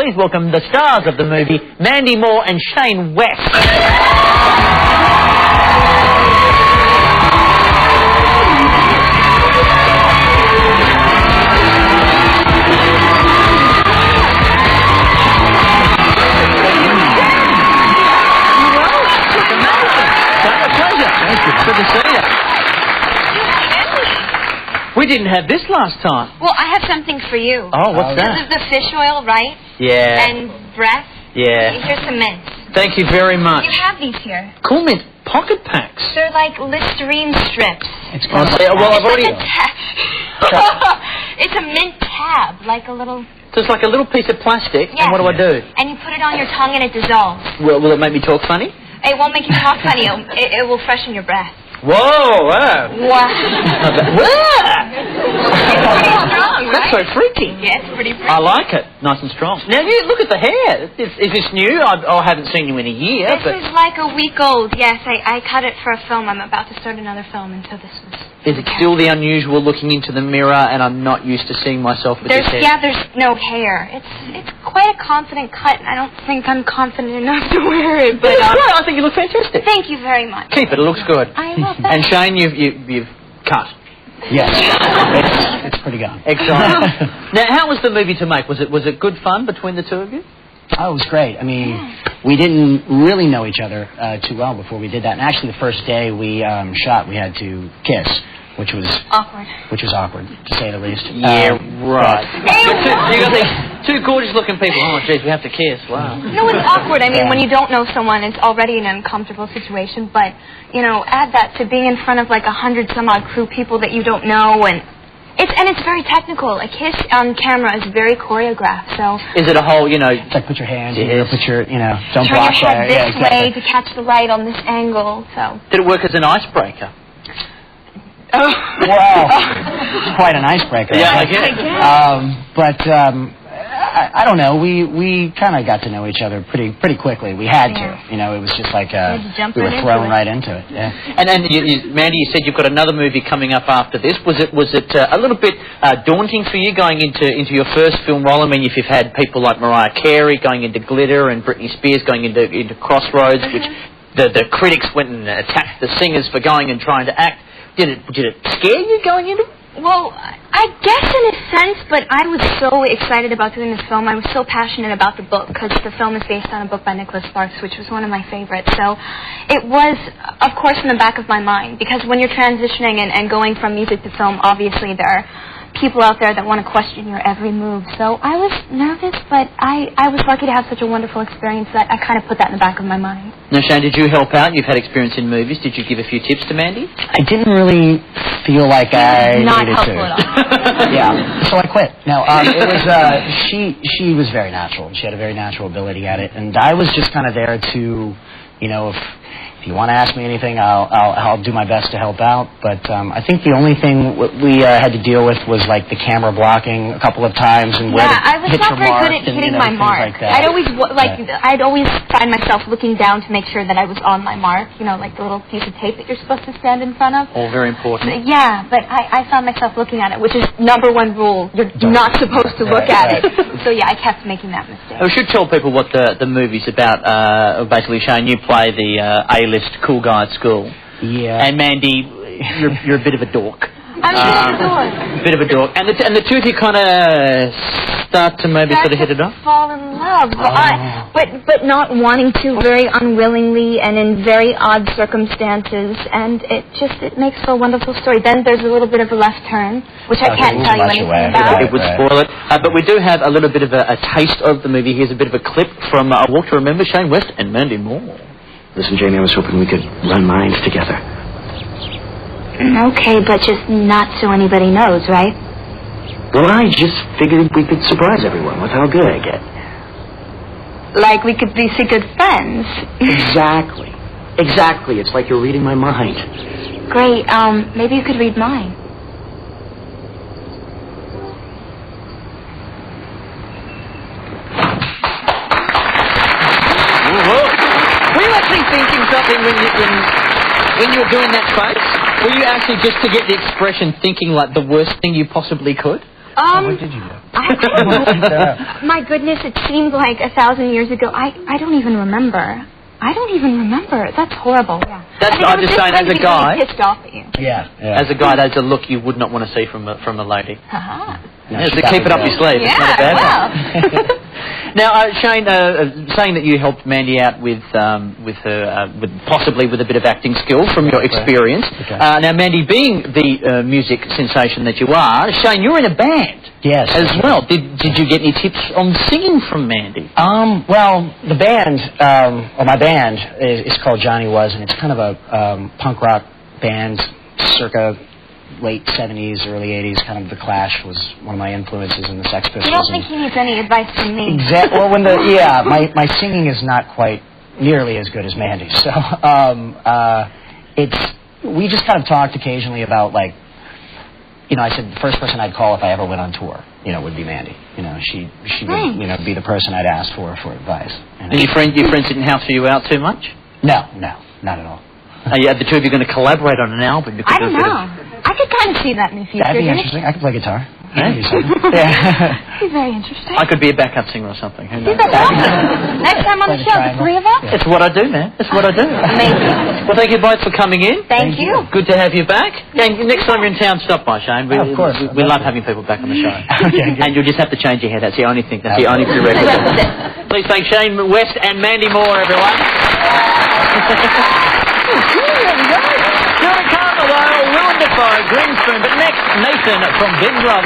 please welcome the stars of the movie, Mandy Moore and Shane West. Good to see you. We didn't have this last time. Well, I have something for you. Oh, what's that? This is the fish oil, right? Yeah. And breath. Yeah. Here's some mint. Thank you very much. You have these here. Cool mint pocket packs. They're like Listerine strips. It's well, I've already... It's a mint tab, like a little... So it's like a little piece of plastic, yeah. And what do I do? And you put it on your tongue and it dissolves. Will it make me talk funny? It won't make you talk funny. It will freshen your breath. Whoa! Wow! Wow! That's so freaky. Yeah, it's pretty freaky. I like it. Nice and strong. Now, look at the hair. Is this new? I haven't seen you in a year. This is like a week old. Yes, I cut it for a film. I'm about to start another film, and so this was... Is it still the unusual looking into the mirror and I'm not used to seeing myself with this hair? Yeah, there's no hair. It's quite a confident cut, and I don't think I'm confident enough to wear it, but... I think you look fantastic. Thank you very much. Keep it. It looks good. I love that. And Shane, you've cut. Yes. It's pretty good. Excellent. Now, how was the movie to make? Was it good fun between the two of you? Oh, it was great. I mean, we didn't really know each other too well before we did that. And actually, the first day we shot, we had to kiss, which was awkward. To say the least. Yeah, right. You got these two gorgeous-looking people. Oh, jeez, we have to kiss. Wow. No, it's awkward. I mean, when you don't know someone, it's already an uncomfortable situation. But you know, add that to being in front of like 100-some-odd crew people that you don't know, and it's very technical. A kiss on camera is very choreographed. So is it a whole, it's like put your hands here, put your, don't turn block your head there. this way to catch the light on this angle. So did it work as an icebreaker? Oh. Well, it's quite an icebreaker. Yeah, I guess. I don't know. We kind of got to know each other pretty quickly. We had to. It was just like we were thrown right into it. Yeah. And then, Mandy, you said you've got another movie coming up after this. Was it a little bit daunting for you going into your first film role? I mean, if you've had people like Mariah Carey going into Glitter and Britney Spears going into Crossroads, which the critics went and attacked the singers for going and trying to act. Did it scare you going into it? Well, I guess in a sense, but I was so excited about doing this film. I was so passionate about the book because the film is based on a book by Nicholas Sparks, which was one of my favorites. So it was, of course, in the back of my mind, because when you're transitioning and going from music to film, obviously there are people out there that want to question your every move. So I was nervous, but I was lucky to have such a wonderful experience that I kind of put that in the back of my mind. Now, Shane, did you help out? You've had experience in movies. Did you give a few tips to Mandy? I didn't really feel like I not needed helpful to. At all. Yeah, so I quit. No, it was she was very natural. She had a very natural ability at it, and I was just kind of there to, if you want to ask me anything, I'll do my best to help out. But I think the only thing we had to deal with was like the camera blocking a couple of times and where to I was hit not your very mark good at and, hitting my mark. Like that. I'd always find myself looking down to make sure that I was on my mark. Like the little piece of tape that you're supposed to stand in front of. All very important. Yeah, but I found myself looking at it, which is #1 rule. You're not supposed to look at it. So yeah, I kept making that mistake. We should tell people what the movie's about. Basically, Shane, you play the A-list cool guy at school. Yeah. And Mandy, you're a bit of a dork. I'm a bit of a dork. And the two of you kind of start to maybe sort of hit it off? Fall in love. But not wanting to, very unwillingly and in very odd circumstances. And it makes for a wonderful story. Then there's a little bit of a left turn, which I can't tell you anything about. It would spoil it. But we do have a little bit of a taste of the movie. Here's a bit of a clip from A Walk to Remember, Shane West and Mandy Moore. Listen, Jamie, I was hoping we could run minds together. Okay, but just not so anybody knows, right? Well, I just figured we could surprise everyone with how good I get. Like we could be secret friends. Exactly. Exactly. It's like you're reading my mind. Great. Maybe you could read mine. Were you actually thinking something when you were doing that face? Were you actually just to get the expression thinking like the worst thing you possibly could? What did you do? My goodness, it seemed like 1,000 years ago. I don't even remember. That's horrible. Yeah. I'm just saying, as a guy, really pissed off at you. Yeah. as a guy, that's a look you would not want to see from a lady. Uh-huh. No, Yeah, she so got keep it me up there. your sleeve. It's not a bad one. Now, Shane, saying that you helped Mandy out with possibly with a bit of acting skill from your experience. Okay. Now, Mandy, being the music sensation that you are, Shane, you're in a band. Yes. As well. Did you get any tips on singing from Mandy? Well, the band, or my band, is called Johnny Was, and it's kind of a punk rock band, circa late 70s, early 80s. Kind of The Clash was one of my influences in the Sex Pistols. You don't think he needs any advice from me? Exactly. Well, my singing is not quite nearly as good as Mandy's. So we just kind of talked occasionally about, like, I said the first person I'd call if I ever went on tour, would be Mandy. She would, be the person I'd ask for advice. And your friends didn't hassle you out too much? No, not at all. Are the two of you going to collaborate on an album? I don't know. I could kind of see that in the future. That'd be interesting. I could play guitar. Yeah. That'd be very interesting. I could be a backup singer or something. Who knows? Next time on the show, the three of us? It's what I do, man. It's what I do. Amazing. Well, thank you both for coming in. Thank you. Good to have you back. And next time you're in town, stop by, Shane. Of course. We love having people back on the show. Okay, good. And you'll just have to change your hair. That's the only thing. That's the only prerequisite. Please thank Shane West and Mandy Moore, everyone. Stuart Carmelo, Willem Dafoe, Grinspoon, but next, Nathan from Big Brother.